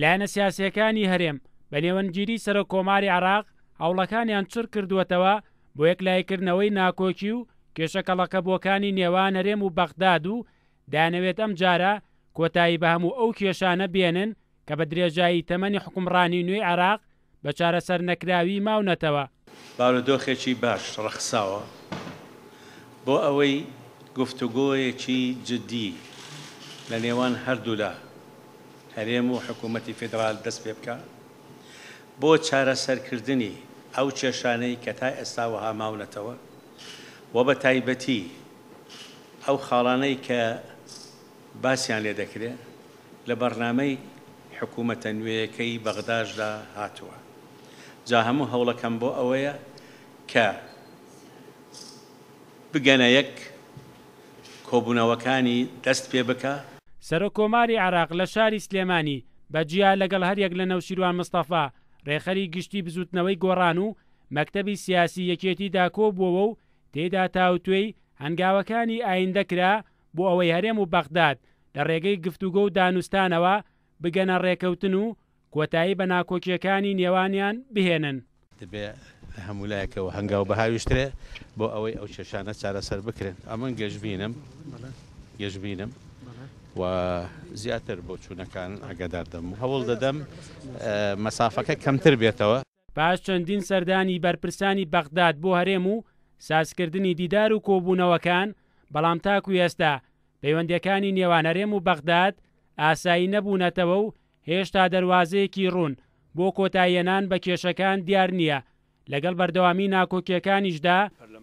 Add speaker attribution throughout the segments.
Speaker 1: لایەنە سیاسیەکانی هەرێم بە نێوەنگیری سەرۆککۆماری عێراق هەوڵەکانیان چڕ کردووەتەوە بۆ یەکلایکردنەوەی ناکۆکی و کێشەکەڵەکەبووەکانی نێوان هەرێم و بەغداد و دەیانەوێت ئەم جارە کۆتایی بە هەموو ئەو کێشانە بێنن کە بە درێژایی تەمەنی حکومڕانی نوێی عێراق بە چارەسەر نەکراوی ماونەتەوە.
Speaker 2: باودۆخێکی باش ڕەخساوە بۆ ئەوەی گفتوگۆیەکی جدی لە نێوان هەردوو لە هەرێم و حکوومەتی فێدراال دەست پێ بکە بۆ چارەسەرکردنی ئەو کێشانەی کە تا ئێستاوەها ماونەتەوە و بە تایبەتی ئەو خاڵانەی کە باسییان لێ دەکرێت لە بەڕنامەی حکوومەتە نوێیەکەی بەغداددا هاتووە. جا هەموو هەوڵەکەم بۆ ئەوەیە کە بگەنە یەک کۆبوونەوەکانی دەست پێ بکە.
Speaker 1: سەرۆککۆماری عێراق لە شاری سلێمانی بەجیا لەگەڵ هەریەک لە نەوشیروان مستەفا ڕێخەری گشتی بزوتنەوەی گۆڕان و مەکتەبی سیاسی یەکێتیدا کۆبووەوە و تێدا تاوتوێی هەنگاوەکانی ئایندە کرا بۆ ئەوەی هەرێم و بەغداد لە ڕێگەی گفتوگۆ و دانوستانەوە بگەنە ڕێکەوتن و کۆتایی بە ناکۆکیەکانی نێوانیان بهێنن.
Speaker 2: دەبێت هەموو لایەکەوە هەنگاو بەهاویشترێ بۆ ئەوەی ئەو کێشانە چارەسەر بکرێن. ئەمە گەشببینم و زیاتر بۆ چوونەکان ئەگەدار دەم و هەوڵ دەدەم مەسافەکە کەمتر بێتەوە.
Speaker 1: پاش چەندین سەردانی بەرپرسانی بەغداد بۆ هەرێم و سازکردنی دیدار و کۆبوونەوەکان، بەڵام تاکو ئێستا پەیوەندیەکانی نێوان هەرێم و بەغداد ئاسایی نەبوونەتەوە و هێشتا دەواازەیەکی ڕوون بۆ کۆتاییەنان بە کێشەکان دیار نییە. لەگەڵ بەردەوامی ناکۆکیەکانیشدا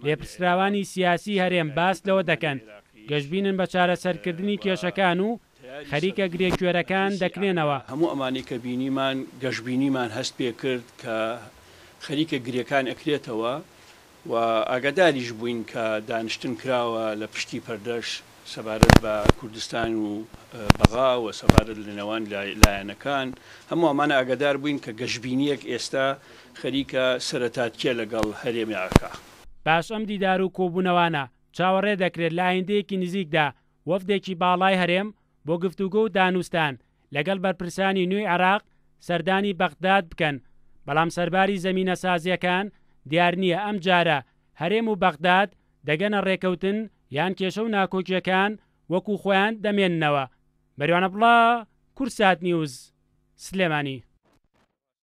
Speaker 1: لێپرسراوانی سیاسی هەرێم باس لەوە دەکەن گەشتبینن بە چارەسەرکردنی کێشەکان و خەریکە گرێکوێرەکان دەکرێنەوە.
Speaker 3: هەموو ئەمانی کە بینیمان گەشتبینیمان هەست پێ کرد کە خەریکە گرێکان ئەکرێتەوە و ئاگاداریش بووین کە دانیشتن کراوە لە پشتی پەردەش سەبارەت بە کوردستان و بەغا و سەبارەت لە نێوان لایەنەکان. هەموو ئەمانە ئاگادار بووین کە گەشتبینیەک ئێستا خەریکە سەرەتاتکێ لەگەڵ هەرێمی عێراق.
Speaker 1: باش ئەم دیدار و کۆبوونەوانە چاوەڕێ دەکرێت لە ئایندەیەکی نزیکدا وەفدێکی باڵای هەرێم بۆ گفتوگۆ و دانوستان لەگەڵ بەرپرسانی نوێی عێراق سەردانی بەغداد بکەن. بەڵام سەرباری زەمینە سازیەکان دیار نییە ئەم جارە هەرێم و بەغداد دەگەنە ڕێکەوتن یان کێشە و ناکۆکیەکان وەکو خۆیان دەمێننەوە. بەریوانە بڵا، کورسات نیوز، سلێمانی.